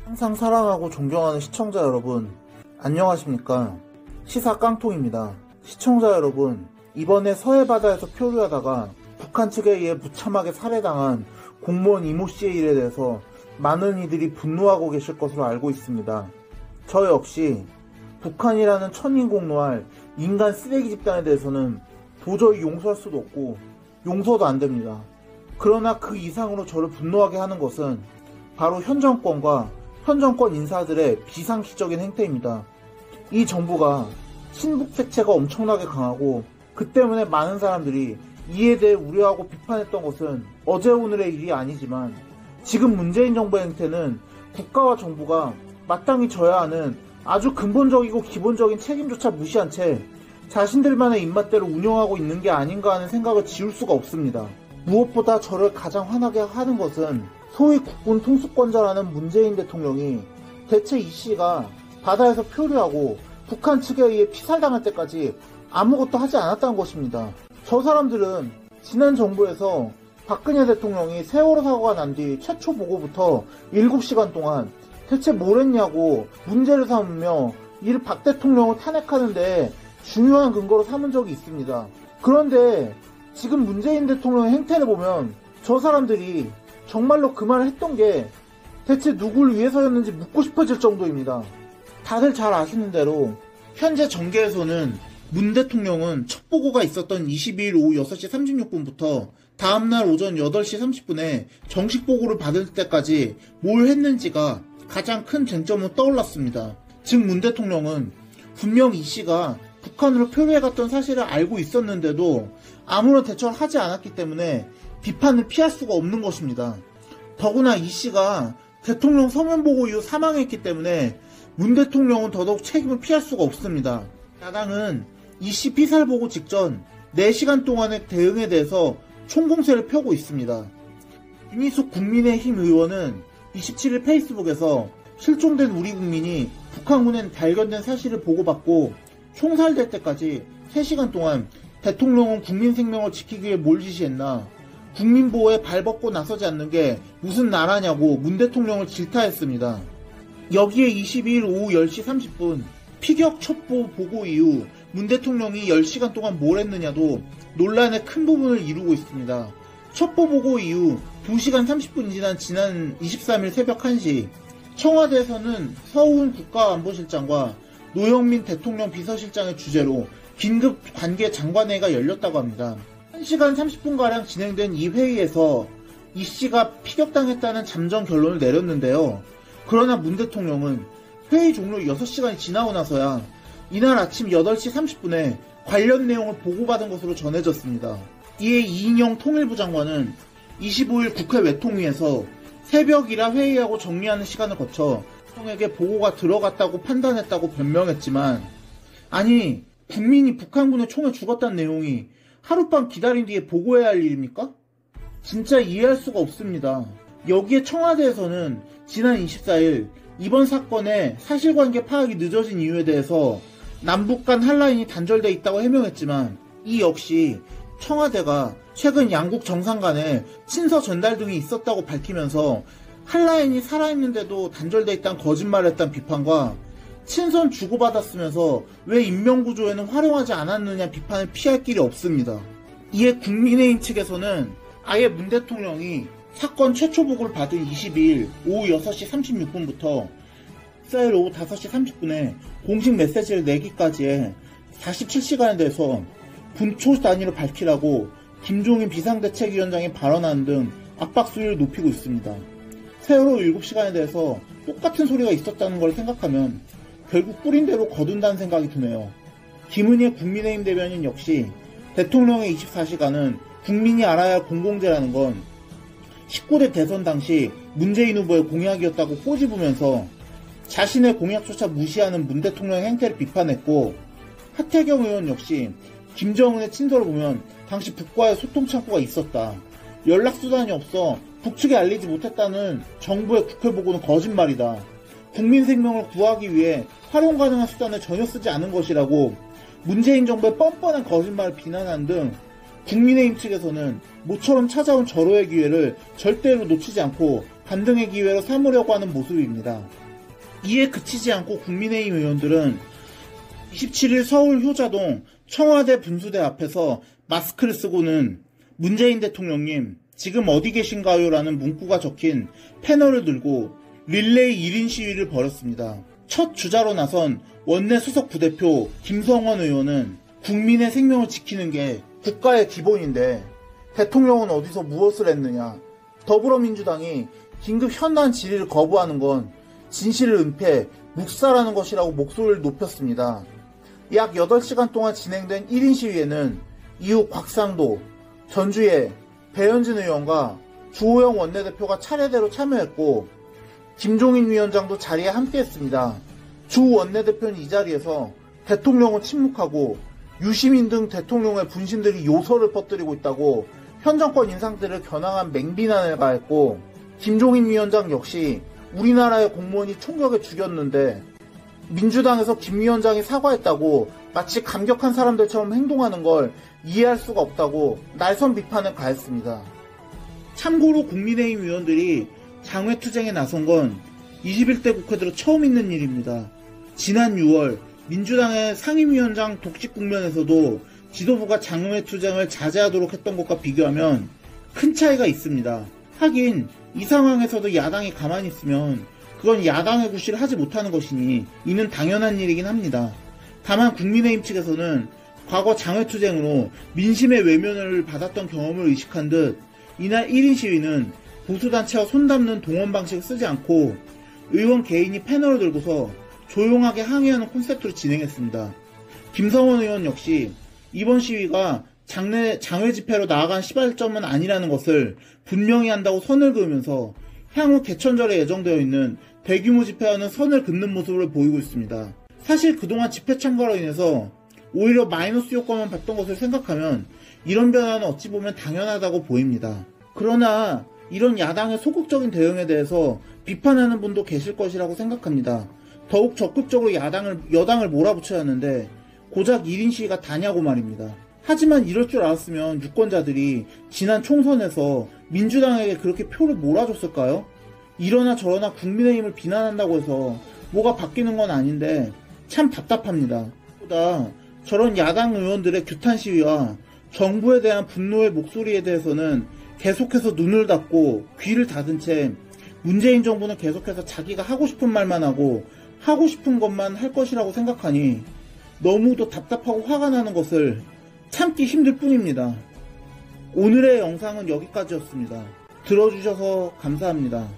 항상 사랑하고 존경하는 시청자 여러분, 안녕하십니까? 시사 깡통입니다. 시청자 여러분, 이번에 서해바다에서 표류하다가 북한 측에 의해 무참하게 살해당한 공무원 이모 씨의 일에 대해서 많은 이들이 분노하고 계실 것으로 알고 있습니다. 저 역시 북한이라는 천인공노할 인간 쓰레기 집단에 대해서는 도저히 용서할 수도 없고 용서도 안 됩니다. 그러나 그 이상으로 저를 분노하게 하는 것은 바로 현 정권과 현 정권 인사들의 비상식적인 행태입니다. 이 정부가 친북 색채가 엄청나게 강하고 그 때문에 많은 사람들이 이에 대해 우려하고 비판했던 것은 어제 오늘의 일이 아니지만 지금 문재인 정부의 행태는 국가와 정부가 마땅히 져야 하는 아주 근본적이고 기본적인 책임조차 무시한 채 자신들만의 입맛대로 운영하고 있는 게 아닌가 하는 생각을 지울 수가 없습니다. 무엇보다 저를 가장 화나게 하는 것은 소위 국군 통수권자라는 문재인 대통령이 대체 이 씨가 바다에서 표류하고 북한 측에 의해 피살당할 때까지 아무것도 하지 않았다는 것입니다. 저 사람들은 지난 정부에서 박근혜 대통령이 세월호 사고가 난 뒤 최초 보고부터 7시간 동안 대체 뭘 했냐고 문제를 삼으며 이를 박 대통령을 탄핵하는데 중요한 근거로 삼은 적이 있습니다. 그런데 지금 문재인 대통령의 행태를 보면 저 사람들이 정말로 그 말을 했던 게 대체 누구를 위해서였는지 묻고 싶어질 정도입니다. 다들 잘 아시는 대로 현재 정계에서는 문 대통령은 첫 보고가 있었던 22일 오후 6시 36분부터 다음날 오전 8시 30분에 정식 보고를 받을 때까지 뭘 했는지가 가장 큰 쟁점으로 떠올랐습니다. 즉 문 대통령은 분명 이 씨가 북한으로 표류해갔던 사실을 알고 있었는데도 아무런 대처를 하지 않았기 때문에 비판을 피할 수가 없는 것입니다. 더구나 이 씨가 대통령 서면 보고 이후 사망했기 때문에 문 대통령은 더더욱 책임을 피할 수가 없습니다. 야당은 이 씨 피살 보고 직전 4시간 동안의 대응에 대해서 총공세를 펴고 있습니다. 윤희숙 국민의힘 의원은 27일 페이스북에서 실종된 우리 국민이 북한군에 발견된 사실을 보고받고 총살될 때까지 3시간 동안 대통령은 국민 생명을 지키기 위해 뭘 지시했나, 국민보호에 발벗고 나서지 않는 게 무슨 나라냐고 문 대통령을 질타했습니다. 여기에 22일 오후 10시 30분 피격 첩보 보고 이후 문 대통령이 10시간 동안 뭘 했느냐도 논란의 큰 부분을 이루고 있습니다. 첩보 보고 이후 2시간 30분이 지난 23일 새벽 1시 청와대에서는 서훈 국가안보실장과 노영민 대통령 비서실장의 주재로 긴급 관계 장관회의가 열렸다고 합니다. 1시간 30분가량 진행된 이 회의에서 이 씨가 피격당했다는 잠정 결론을 내렸는데요. 그러나 문 대통령은 회의 종료 6시간이 지나고 나서야 이날 아침 8시 30분에 관련 내용을 보고받은 것으로 전해졌습니다. 이에 이인영 통일부 장관은 25일 국회 외통위에서 새벽이라 회의하고 정리하는 시간을 거쳐 대통령에게 보고가 들어갔다고 판단했다고 변명했지만, 아니 국민이 북한군의 총에 죽었다는 내용이 하룻밤 기다린 뒤에 보고해야 할 일입니까? 진짜 이해할 수가 없습니다. 여기에 청와대에서는 지난 24일 이번 사건의 사실관계 파악이 늦어진 이유에 대해서 남북 간 한라인이 단절돼 있다고 해명했지만, 이 역시 청와대가 최근 양국 정상 간에 친서 전달 등이 있었다고 밝히면서 한라인이 살아있는데도 단절돼 있다는 거짓말을 했다는 비판과 친선 주고받았으면서 왜 인명구조에는 활용하지 않았느냐 비판을 피할 길이 없습니다. 이에 국민의힘 측에서는 아예 문 대통령이 사건 최초 보고를 받은 22일 오후 6시 36분부터 14일 오후 5시 30분에 공식 메시지를 내기까지의 47시간에 대해서 분초 단위로 밝히라고 김종인 비상대책위원장이 발언하는 등 압박 수위를 높이고 있습니다. 세월호 7시간에 대해서 똑같은 소리가 있었다는 걸 생각하면 결국 뿌린 대로 거둔다는 생각이 드네요. 김은혜 국민의힘 대변인 역시 대통령의 24시간은 국민이 알아야 할 공공재라는 건 19대 대선 당시 문재인 후보의 공약이었다고 꼬집으면서 자신의 공약조차 무시하는 문 대통령의 행태를 비판했고, 하태경 의원 역시 김정은의 친서를 보면 당시 북과의 소통 창구가 있었다, 연락수단이 없어 북측에 알리지 못했다는 정부의 국회 보고는 거짓말이다, 국민 생명을 구하기 위해 활용 가능한 수단을 전혀 쓰지 않은 것이라고 문재인 정부의 뻔뻔한 거짓말을 비난한 등 국민의힘 측에서는 모처럼 찾아온 절호의 기회를 절대로 놓치지 않고 반등의 기회로 삼으려고 하는 모습입니다. 이에 그치지 않고 국민의힘 의원들은 27일 서울 효자동 청와대 분수대 앞에서 마스크를 쓰고는 문재인 대통령님 지금 어디 계신가요? 라는 문구가 적힌 패널을 들고 릴레이 1인 시위를 벌였습니다. 첫 주자로 나선 원내 수석 부대표 김성원 의원은 국민의 생명을 지키는 게 국가의 기본인데 대통령은 어디서 무엇을 했느냐, 더불어민주당이 긴급 현안 질의를 거부하는 건 진실을 은폐, 묵살하는 것이라고 목소리를 높였습니다. 약 8시간 동안 진행된 1인 시위에는 이후 곽상도, 전주의 배현진 의원과 주호영 원내대표가 차례대로 참여했고 김종인 위원장도 자리에 함께했습니다. 주 원내대표는 이 자리에서 대통령은 침묵하고 유시민 등 대통령의 분신들이 요소를 퍼뜨리고 있다고 현 정권 인사들을 겨냥한 맹비난을 가했고 김종인 위원장 역시 우리나라의 공무원이 총격에 죽였는데 민주당에서 김 위원장이 사과했다고 마치 감격한 사람들처럼 행동하는 걸 이해할 수가 없다고 날선 비판을 가했습니다. 참고로 국민의힘 의원들이 장외투쟁에 나선 건 21대 국회 들어 처음 있는 일입니다. 지난 6월 민주당의 상임위원장 독식 국면에서도 지도부가 장외투쟁을 자제하도록 했던 것과 비교하면 큰 차이가 있습니다. 하긴 이 상황에서도 야당이 가만히 있으면 그건 야당의 구실을 하지 못하는 것이니 이는 당연한 일이긴 합니다. 다만 국민의힘 측에서는 과거 장외투쟁으로 민심의 외면을 받았던 경험을 의식한 듯 이날 1인 시위는 보수단체와 손담는 동원 방식을 쓰지 않고 의원 개인이 패널을 들고서 조용하게 항의하는 콘셉트로 진행했습니다. 김성원 의원 역시 이번 시위가 장외 집회로 나아간 시발점은 아니라는 것을 분명히 한다고 선을 그으면서 향후 개천절에 예정되어 있는 대규모 집회와는 선을 긋는 모습을 보이고 있습니다. 사실 그동안 집회 참가로 인해서 오히려 마이너스 효과만 봤던 것을 생각하면 이런 변화는 어찌 보면 당연하다고 보입니다. 그러나 이런 야당의 소극적인 대응에 대해서 비판하는 분도 계실 것이라고 생각합니다. 더욱 적극적으로 여당을 몰아붙여야 하는데 고작 1인 시위가 다냐고 말입니다. 하지만 이럴 줄 알았으면 유권자들이 지난 총선에서 민주당에게 그렇게 표를 몰아줬을까요? 이러나 저러나 국민의힘을 비난한다고 해서 뭐가 바뀌는 건 아닌데 참 답답합니다. 보다 저런 야당 의원들의 규탄 시위와 정부에 대한 분노의 목소리에 대해서는 계속해서 눈을 닫고 귀를 닫은 채 문재인 정부는 계속해서 자기가 하고 싶은 말만 하고 하고 싶은 것만 할 것이라고 생각하니 너무도 답답하고 화가 나는 것을 참기 힘들 뿐입니다. 오늘의 영상은 여기까지였습니다. 들어주셔서 감사합니다.